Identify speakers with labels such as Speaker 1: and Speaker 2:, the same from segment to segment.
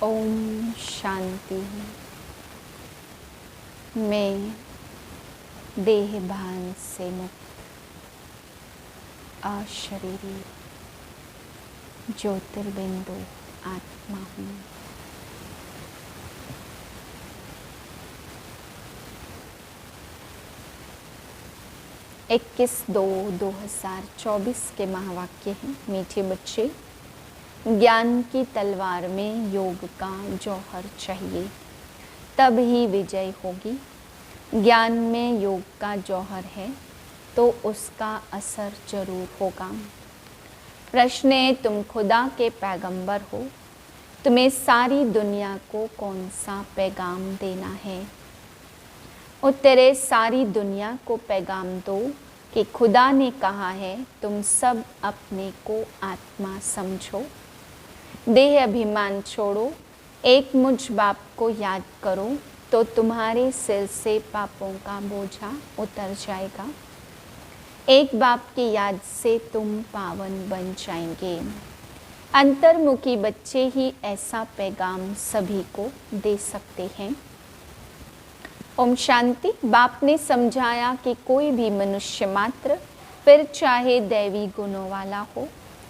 Speaker 1: ओम शांति। मैं देह भान से मुक्त अशरीरी ज्योतिर्बिंदु आत्मा हूँ। इक्कीस 2/2024 के महावाक्य हैं। मीठे बच्चे, ज्ञान की तलवार में योग का जौहर चाहिए, तब ही विजय होगी। ज्ञान में योग का जौहर है तो उसका असर जरूर होगा। प्रश्न है, तुम खुदा के पैगंबर हो, तुम्हें सारी दुनिया को कौन सा पैगाम देना है? उत्तरे, सारी दुनिया को पैगाम दो कि खुदा ने कहा है, तुम सब अपने को आत्मा समझो, देह अभिमान छोड़ो, एक मुझ बाप को याद करो तो तुम्हारे सिर से पापों का बोझा उतर जाएगा। एक बाप की याद से तुम पावन बन जाएंगे। अंतर्मुखी बच्चे ही ऐसा पैगाम सभी को दे सकते हैं। ओम शांति। बाप ने समझाया कि कोई भी मनुष्य मात्र, फिर चाहे दैवी गुणों वाला हो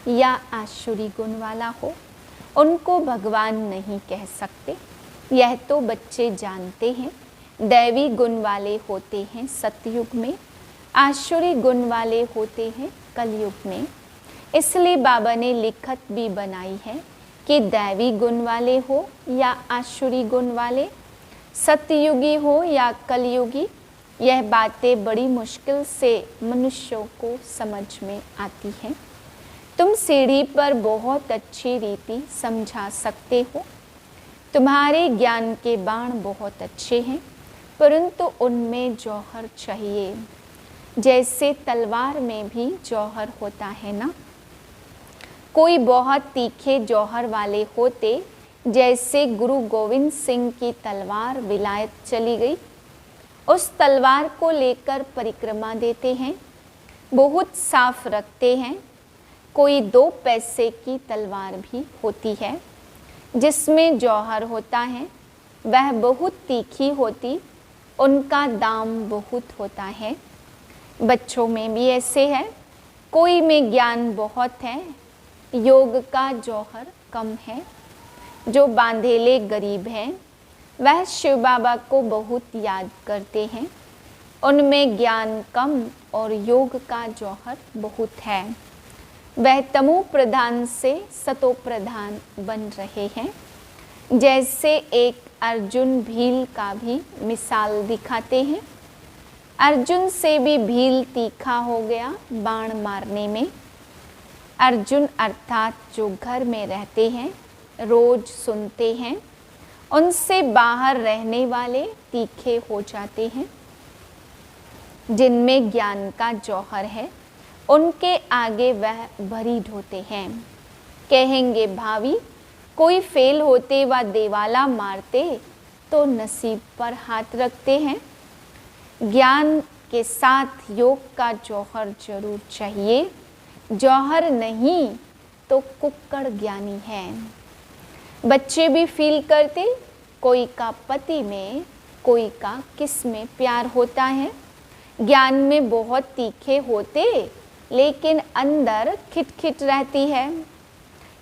Speaker 1: या आसुरी गुण वाला हो, उनको भगवान नहीं कह सकते। यह तो बच्चे जानते हैं। दैवी गुण वाले होते हैं सतयुग में, आसुरी गुण वाले होते हैं कलयुग में। इसलिए बाबा ने लिखत भी बनाई है कि दैवी गुण वाले हो या आसुरी गुण वाले, सतयुगी हो या कलयुगी, यह बातें बड़ी मुश्किल से मनुष्यों को समझ में आती हैं। तुम सीढ़ी पर बहुत अच्छी रीति समझा सकते हो। तुम्हारे ज्ञान के बाण बहुत अच्छे हैं, परंतु उनमें जौहर चाहिए। जैसे तलवार में भी जौहर होता है ना। कोई बहुत तीखे जौहर वाले होते, जैसे गुरु गोविंद सिंह की तलवार विलायत चली गई, उस तलवार को लेकर परिक्रमा देते हैं, बहुत साफ रखते हैं। कोई 2 पैसे की तलवार भी होती है जिसमें जौहर होता है, वह बहुत तीखी होती, उनका दाम बहुत होता है। बच्चों में भी ऐसे है। कोई में ज्ञान बहुत है, योग का जौहर कम है। जो बांधेले गरीब हैं, वह शिव बाबा को बहुत याद करते हैं। उनमें ज्ञान कम और योग का जौहर बहुत है। वह तमो प्रधान से सतो प्रधान बन रहे हैं। जैसे एक अर्जुन भील का भी मिसाल दिखाते हैं। अर्जुन से भी भील तीखा हो गया बाण मारने में। अर्जुन अर्थात जो घर में रहते हैं, रोज सुनते हैं, उनसे बाहर रहने वाले तीखे हो जाते हैं। जिनमें ज्ञान का जौहर है, उनके आगे वह भरीड होते हैं। कहेंगे, भावी कोई फेल होते व देवाला मारते तो नसीब पर हाथ रखते हैं। ज्ञान के साथ योग का जौहर जरूर चाहिए। जौहर नहीं तो कुक्कड़ ज्ञानी है। बच्चे भी फील करते, कोई का पति में, कोई का किस में प्यार होता है। ज्ञान में बहुत तीखे होते, लेकिन अंदर खिटखिट रहती है।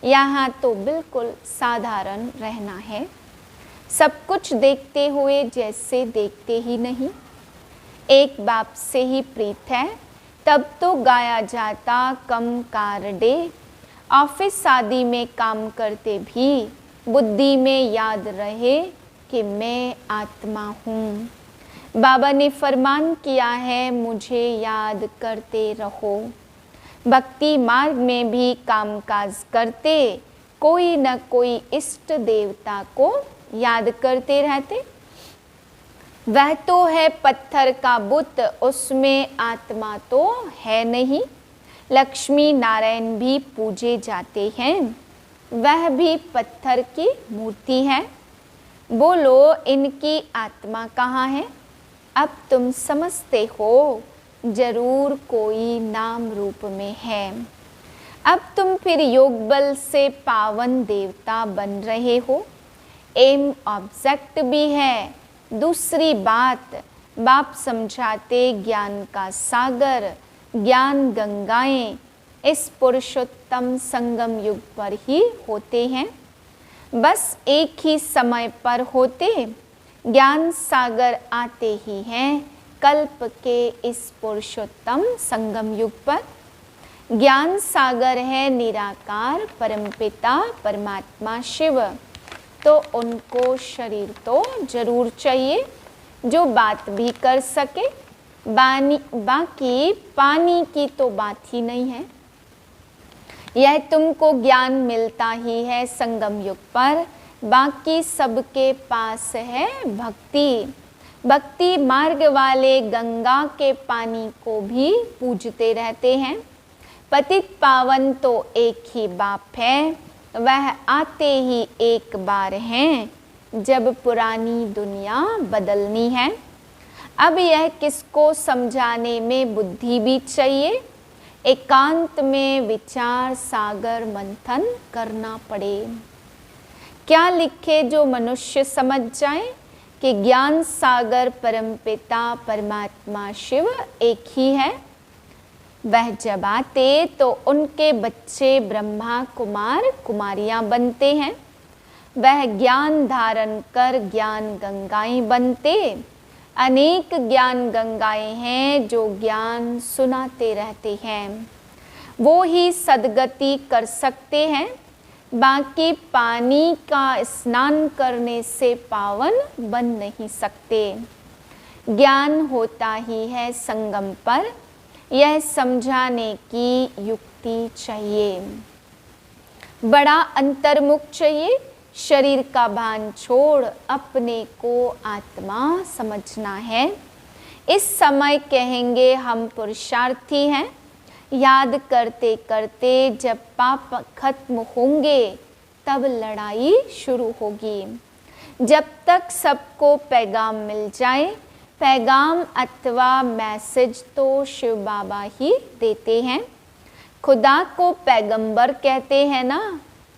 Speaker 1: यहाँ तो बिल्कुल साधारण रहना है, सब कुछ देखते हुए जैसे देखते ही नहीं। एक बाप से ही प्रीत है, तब तो गाया जाता कम कार डे। ऑफिस शादी में काम करते भी बुद्धि में याद रहे कि मैं आत्मा हूँ। बाबा ने फरमान किया है, मुझे याद करते रहो। भक्ति मार्ग में भी कामकाज करते, कोई न कोई इष्ट देवता को याद करते रहते। वह तो है पत्थर का बुत, उसमें आत्मा तो है नहीं। लक्ष्मी नारायण भी पूजे जाते हैं, वह भी पत्थर की मूर्ति है। बोलो, इनकी आत्मा कहाँ है? अब तुम समझते हो, जरूर कोई नाम रूप में है। अब तुम फिर योग बल से पावन देवता बन रहे हो। एम ऑब्जेक्ट भी है। दूसरी बात, बाप समझाते ज्ञान का सागर, ज्ञान गंगाएं इस पुरुषोत्तम संगम युग पर ही होते हैं। बस एक ही समय पर होते, ज्ञान सागर आते ही हैं कल्प के इस पुरुषोत्तम संगम युग पर। ज्ञान सागर है निराकार परमपिता परमात्मा शिव, तो उनको शरीर तो जरूर चाहिए जो बात भी कर सके। बाकी पानी की तो बात ही नहीं है। यह तुमको ज्ञान मिलता ही है संगम युग पर, बाकी सबके पास है भक्ति। भक्ति मार्ग वाले गंगा के पानी को भी पूजते रहते हैं। पतित पावन तो एक ही बाप है, वह आते ही एक बार हैं जब पुरानी दुनिया बदलनी है। अब यह किसको समझाने में बुद्धि भी चाहिए, एकांत में विचार सागर मंथन करना पड़े। क्या लिखे जो मनुष्य समझ जाए कि ज्ञान सागर परमपिता परमात्मा शिव एक ही है। वह जब आते तो उनके बच्चे ब्रह्मा कुमार कुमारियां बनते हैं। वह ज्ञान धारण कर ज्ञान गंगाएं बनते। अनेक ज्ञान गंगाएं हैं जो ज्ञान सुनाते रहते हैं, वो ही सदगति कर सकते हैं। बाकी पानी का स्नान करने से पावन बन नहीं सकते। ज्ञान होता ही है संगम पर, यह समझाने की युक्ति चाहिए। बड़ा अंतर्मुख चाहिए, शरीर का भान छोड़ अपने को आत्मा समझना है। इस समय कहेंगे हम पुरुषार्थी हैं। याद करते करते जब पाप खत्म होंगे तब लड़ाई शुरू होगी। जब तक सबको पैगाम मिल जाए, पैगाम अथवा मैसेज तो शिव बाबा ही देते हैं। खुदा को पैगंबर कहते हैं ना।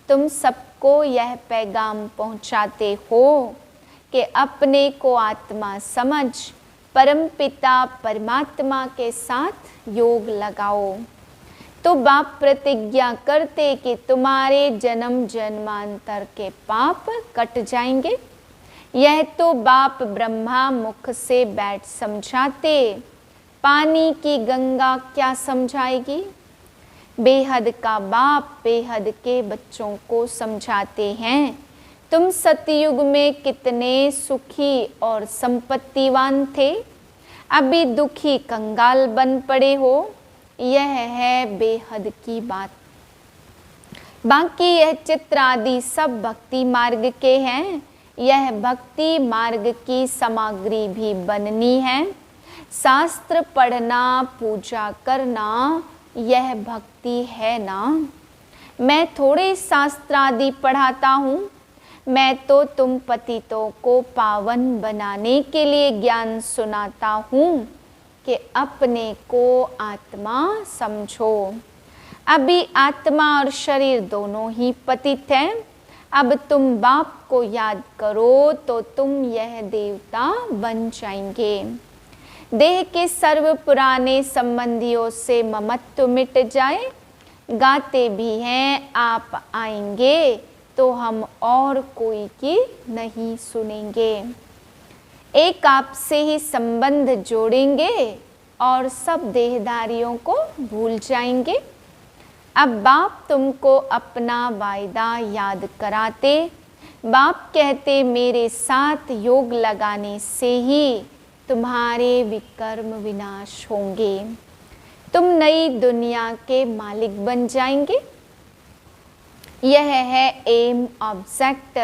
Speaker 1: तुम सबको यह पैगाम पहुंचाते हो कि अपने को आत्मा समझ परमपिता परमात्मा के साथ योग लगाओ। तो बाप प्रतिज्ञा करते कि तुम्हारे जन्म जन्मांतर के पाप कट जाएंगे। यह तो बाप ब्रह्मा मुख से बैठ समझाते, पानी की गंगा क्या समझाएगी। बेहद का बाप बेहद के बच्चों को समझाते हैं, तुम सतयुग में कितने सुखी और संपत्तिवान थे, अभी दुखी कंगाल बन पड़े हो। यह है बेहद की बात। बाकी यह चित्र आदि सब भक्ति मार्ग के हैं। यह भक्ति मार्ग की सामग्री भी बननी है। शास्त्र पढ़ना पूजा करना यह भक्ति है ना। मैं थोड़े शास्त्र आदि पढ़ाता हूँ, मैं तो तुम पतितों को पावन बनाने के लिए ज्ञान सुनाता हूँ कि अपने को आत्मा समझो। अभी आत्मा और शरीर दोनों ही पतित हैं। अब तुम बाप को याद करो तो तुम यह देवता बन जाएंगे। देह के सर्व पुराने संबंधियों से ममत्व मिट जाए। गाते भी हैं आप आएंगे तो हम और कोई की नहीं सुनेंगे। एक आपसे ही संबंध जोड़ेंगे और सब देहधारियों को भूल जाएंगे। अब बाप तुमको अपना वायदा याद कराते। बाप कहते मेरे साथ योग लगाने से ही तुम्हारे विकर्म विनाश होंगे, तुम नई दुनिया के मालिक बन जाएंगे। यह है एम ऑब्जेक्ट।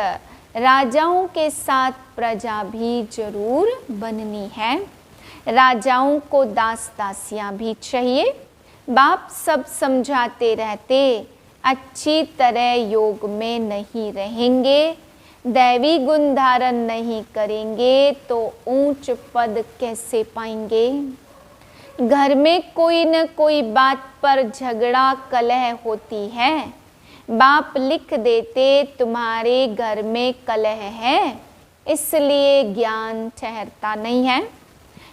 Speaker 1: राजाओं के साथ प्रजा भी जरूर बननी है। राजाओं को दास दासियां भी चाहिए। बाप सब समझाते रहते, अच्छी तरह योग में नहीं रहेंगे, दैवी गुण धारण नहीं करेंगे तो ऊंच पद कैसे पाएंगे। घर में कोई न कोई बात पर झगड़ा कलह होती है। बाप लिख देते तुम्हारे घर में कलह है, इसलिए ज्ञान ठहरता नहीं है।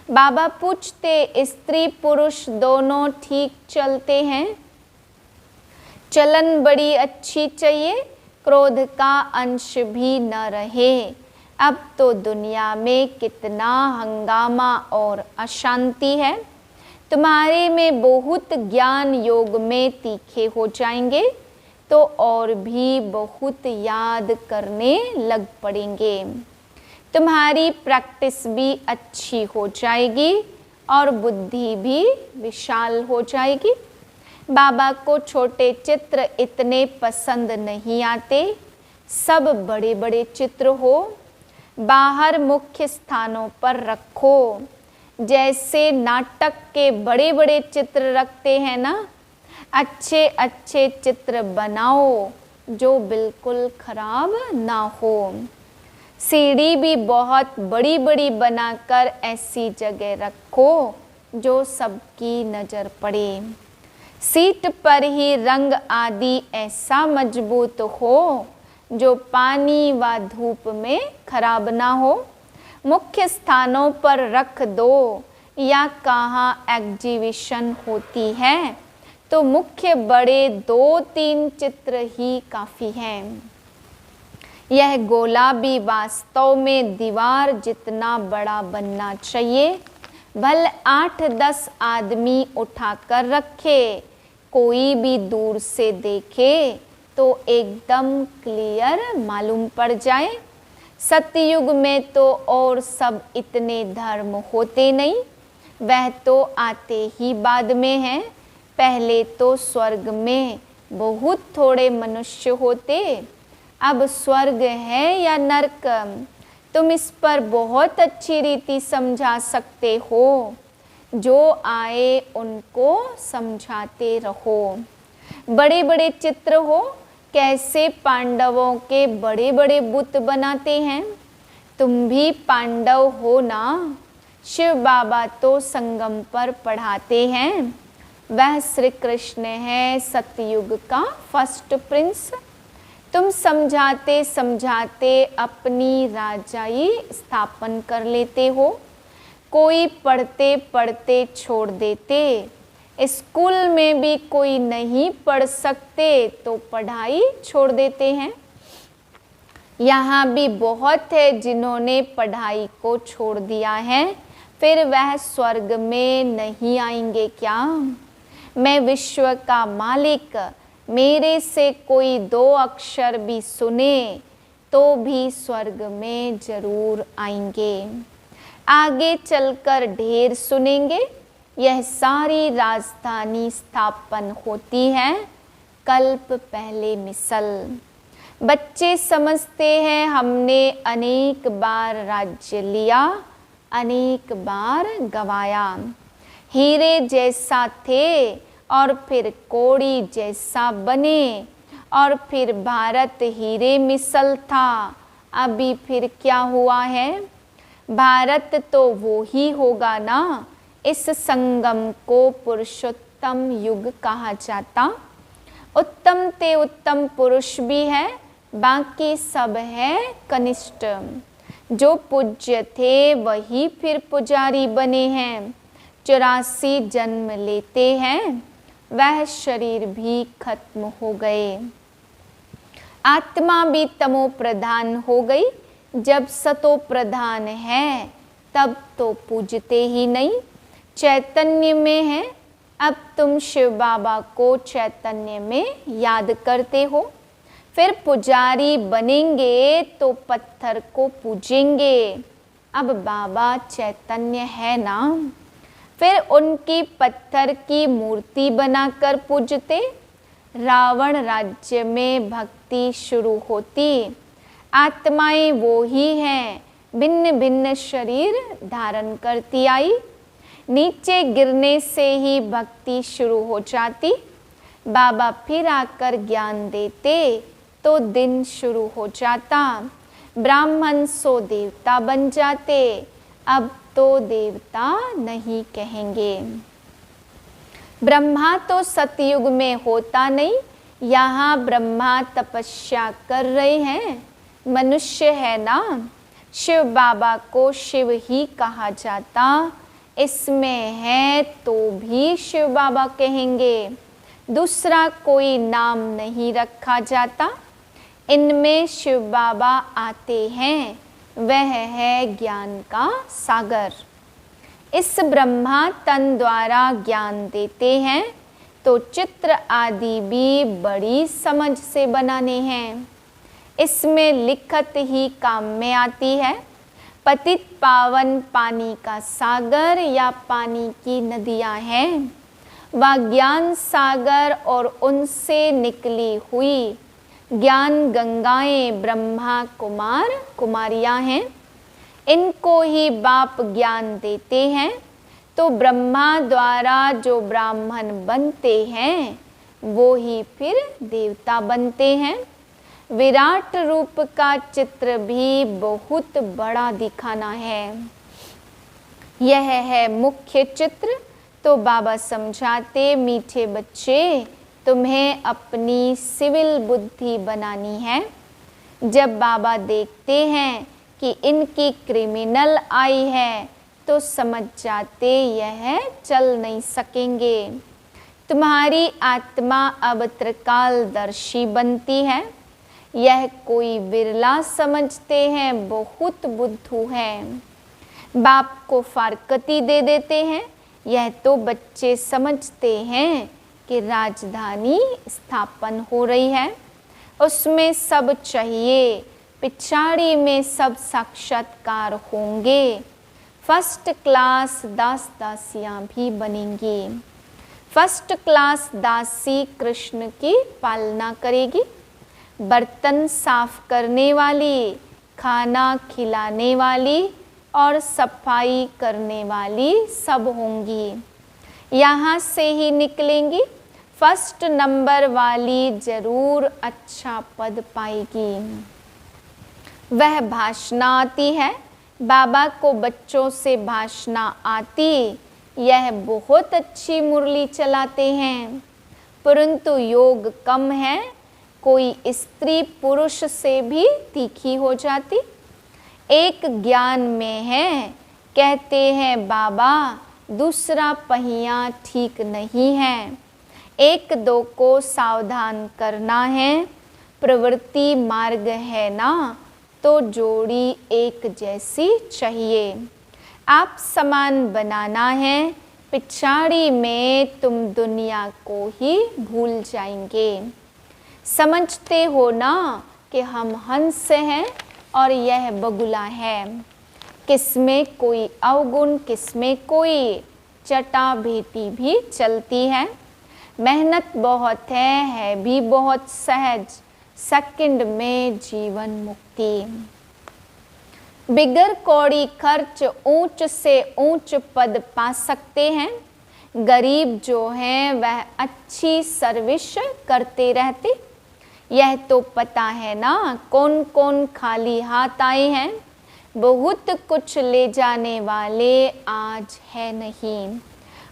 Speaker 1: बाबा पूछते स्त्री पुरुष दोनों ठीक चलते हैं? चलन बड़ी अच्छी चाहिए, क्रोध का अंश भी न रहे। अब तो दुनिया में कितना हंगामा और अशांति है। तुम्हारे में बहुत ज्ञान योग में तीखे हो जाएंगे तो और भी बहुत याद करने लग पड़ेंगे। तुम्हारी प्रैक्टिस भी अच्छी हो जाएगी और बुद्धि भी विशाल हो जाएगी। बाबा को छोटे चित्र इतने पसंद नहीं आते, सब बड़े बड़े चित्र हो। बाहर मुख्य स्थानों पर रखो, जैसे नाटक के बड़े बड़े चित्र रखते हैं ना, अच्छे अच्छे चित्र बनाओ जो बिल्कुल खराब ना हो। सीढ़ी भी बहुत बड़ी बड़ी बनाकर ऐसी जगह रखो जो सबकी नज़र पड़े। सीट पर ही रंग आदि ऐसा मजबूत हो जो पानी व धूप में खराब ना हो। मुख्य स्थानों पर रख दो, या कहाँ एग्जीबिशन होती है तो मुख्य बड़े 2-3 चित्र ही काफ़ी हैं। यह गोला भी वास्तव में दीवार जितना बड़ा बनना चाहिए। भले 8-10 आदमी उठाकर रखे, कोई भी दूर से देखे तो एकदम क्लियर मालूम पड़ जाए। सतयुग में तो और सब इतने धर्म होते नहीं, वह तो आते ही बाद में हैं। पहले तो स्वर्ग में बहुत थोड़े मनुष्य होते, अब स्वर्ग है या नरक, तुम इस पर बहुत अच्छी रीति समझा सकते हो। जो आए उनको समझाते रहो। बड़े बड़े चित्र हो, कैसे पांडवों के बड़े बड़े बुत बनाते हैं। तुम भी पांडव हो ना। शिव बाबा तो संगम पर पढ़ाते हैं, वह श्री कृष्ण है सतयुग का फर्स्ट प्रिंस। तुम समझाते समझाते अपनी राजाई स्थापन कर लेते हो। कोई पढ़ते पढ़ते छोड़ देते। स्कूल में भी कोई नहीं पढ़ सकते तो पढ़ाई छोड़ देते हैं। यहाँ भी बहुत है जिन्होंने पढ़ाई को छोड़ दिया है, फिर वह स्वर्ग में नहीं आएंगे क्या? मैं विश्व का मालिक, मेरे से कोई 2 अक्षर भी सुने तो भी स्वर्ग में जरूर आएंगे। आगे चलकर ढेर सुनेंगे। यह सारी राजधानी स्थापन होती है कल्प पहले मिसल। बच्चे समझते हैं हमने अनेक बार राज्य लिया, अनेक बार गवाया। हीरे जैसा थे और फिर कोड़ी जैसा बने, और फिर भारत हीरे मिसल था। अभी फिर क्या हुआ है? भारत तो वो ही होगा ना। इस संगम को पुरुषोत्तम युग कहा जाता। उत्तम ते उत्तम पुरुष भी है, बाकी सब है कनिष्ठ। जो पूज्य थे वही फिर पुजारी बने हैं। 84 जन्म लेते हैं, वह शरीर भी खत्म हो गए। आत्मा भी तमो प्रधान हो गई। जब सतो प्रधान है तब तो पूजते ही नहीं, चैतन्य में है। अब तुम शिव बाबा को चैतन्य में याद करते हो, फिर पुजारी बनेंगे तो पत्थर को पूजेंगे। अब बाबा चैतन्य है ना, फिर उनकी पत्थर की मूर्ति बनाकर पूजते। रावण राज्य में भक्ति शुरू होती। आत्माएं वो ही हैं, भिन्न भिन्न शरीर धारण करती आई। नीचे गिरने से ही भक्ति शुरू हो जाती। बाबा फिर आकर ज्ञान देते तो दिन शुरू हो जाता। ब्राह्मण सो देवता बन जाते। अब तो देवता नहीं कहेंगे। ब्रह्मा तो सतयुग में होता नहीं, यहाँ ब्रह्मा तपस्या कर रहे हैं, मनुष्य है ना, शिव बाबा को शिव ही कहा जाता, इसमें है तो भी शिव बाबा कहेंगे, दूसरा कोई नाम नहीं रखा जाता। इनमें शिव बाबा आते हैं, वह है ज्ञान का सागर। इस ब्रह्मा तन द्वारा ज्ञान देते हैं, तो चित्र आदि भी बड़ी समझ से बनाने हैं। इसमें लिखत ही काम में आती है। पतित पावन पानी का सागर या पानी की नदियाँ हैं, वह ज्ञान सागर और उनसे निकली हुई ज्ञान गंगाएं ब्रह्मा कुमार कुमारियाँ हैं। इनको ही बाप ज्ञान देते हैं, तो ब्रह्मा द्वारा जो ब्राह्मण बनते हैं वो ही फिर देवता बनते हैं। विराट रूप का चित्र भी बहुत बड़ा दिखाना है। यह है मुख्य चित्र। तो बाबा समझाते, मीठे बच्चे, तुम्हें अपनी सिविल बुद्धि बनानी है। जब बाबा देखते हैं कि इनकी क्रिमिनल आई है, तो समझ जाते यह चल नहीं सकेंगे। तुम्हारी आत्मा अब त्रिकालदर्शी बनती है। यह कोई विरला समझते हैं, बहुत बुद्धू है। बाप को फारकती दे देते हैं। यह तो बच्चे समझते हैं कि राजधानी स्थापन हो रही है, उसमें सब चाहिए, पिछाड़ी में सब साक्षात्कार होंगे, फर्स्ट क्लास दास दासियाँ भी बनेंगी। फर्स्ट क्लास दासी कृष्ण की पालना करेगी, बर्तन साफ करने वाली, खाना खिलाने वाली और सफाई करने वाली सब होंगी। यहाँ से ही निकलेंगी। फर्स्ट नंबर वाली जरूर अच्छा पद पाएगी। वह भाषणा आती है। बाबा को बच्चों से भाषणा आती, यह बहुत अच्छी मुरली चलाते हैं, परंतु योग कम है। कोई स्त्री पुरुष से भी तीखी हो जाती। एक ज्ञान में है, कहते हैं बाबा दूसरा पहिया ठीक नहीं है, एक दो को सावधान करना है। प्रवृत्ति मार्ग है ना, तो जोड़ी एक जैसी चाहिए। आप समान बनाना है, पिछाड़ी में तुम दुनिया को ही भूल जाएंगे। समझते हो ना कि हम हंस हैं और यह बगुला है, किसमें कोई अवगुण, किसमें कोई चटा भेटी भी चलती है। मेहनत बहुत है भी बहुत सहज, सेकंड में जीवन मुक्ति। बिगर कौड़ी खर्च ऊंच से ऊंच पद पा सकते हैं। गरीब जो हैं वह अच्छी सर्विस करते रहते। यह तो पता है ना, कौन कौन खाली हाथ आए हैं। बहुत कुछ ले जाने वाले आज है नहीं,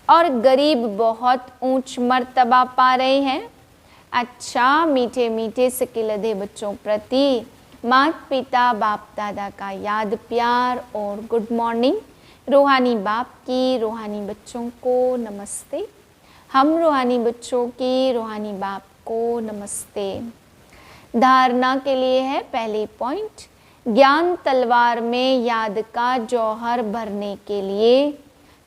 Speaker 1: और गरीब बहुत ऊंच मर्तबा पा रहे हैं। अच्छा, मीठे मीठे सिकिलधे बच्चों प्रति माता पिता बाप दादा का याद प्यार और गुड मॉर्निंग। रूहानी बाप की रूहानी बच्चों को नमस्ते। हम रूहानी बच्चों की रूहानी बाप को नमस्ते। धारणा के लिए है पहली पॉइंट, ज्ञान तलवार में याद का जौहर भरने के लिए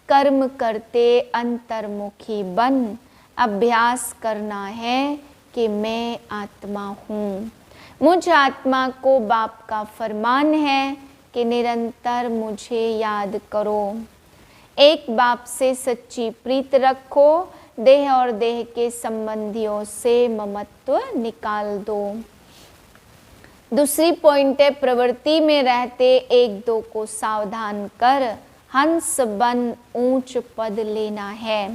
Speaker 1: कर्म करते अंतर्मुखी बन अभ्यास करना है कि मैं आत्मा हूँ। मुझ आत्मा को बाप का फरमान है कि निरंतर मुझे याद करो। एक बाप से सच्ची प्रीत रखो, देह और देह के संबंधियों से ममत्व निकाल दो। दूसरी पॉइंट है, प्रवृत्ति में रहते एक दो को सावधान कर हंस बन ऊंच पद लेना है।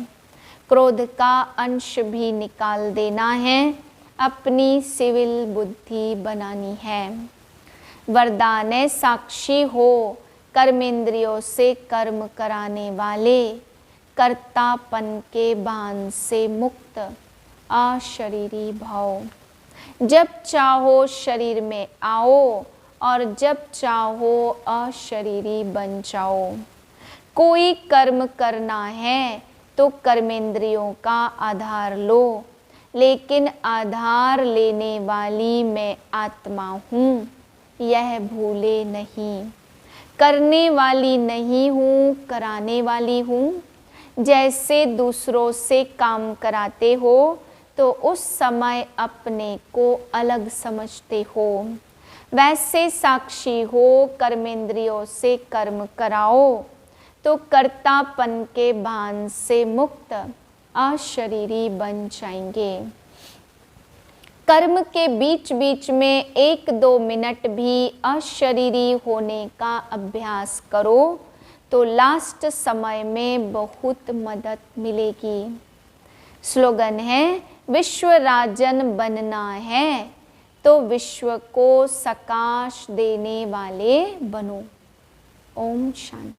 Speaker 1: क्रोध का अंश भी निकाल देना है, अपनी सिविल बुद्धि बनानी है। वरदान है, साक्षी हो कर्मेंद्रियों से कर्म कराने वाले, कर्तापन के बांध से मुक्त अशरीरी भव। जब चाहो शरीर में आओ और जब चाहो अशरीरी बन जाओ। कोई कर्म करना है तो कर्मेंद्रियों का आधार लो, लेकिन आधार लेने वाली मैं आत्मा हूँ, यह भूले नहीं। करने वाली नहीं हूँ, कराने वाली हूँ। जैसे दूसरों से काम कराते हो तो उस समय अपने को अलग समझते हो, वैसे साक्षी हो। कर्मेंद्रियों से कर्म कराओ तो कर्तापन के भान से मुक्त अशरीरी बन जाएंगे। कर्म के बीच बीच में 1-2 मिनट भी अशरीरी होने का अभ्यास करो तो लास्ट समय में बहुत मदद मिलेगी। स्लोगन है, विश्व राजन बनना है तो विश्व को सकाश देने वाले बनो। ओम शांति।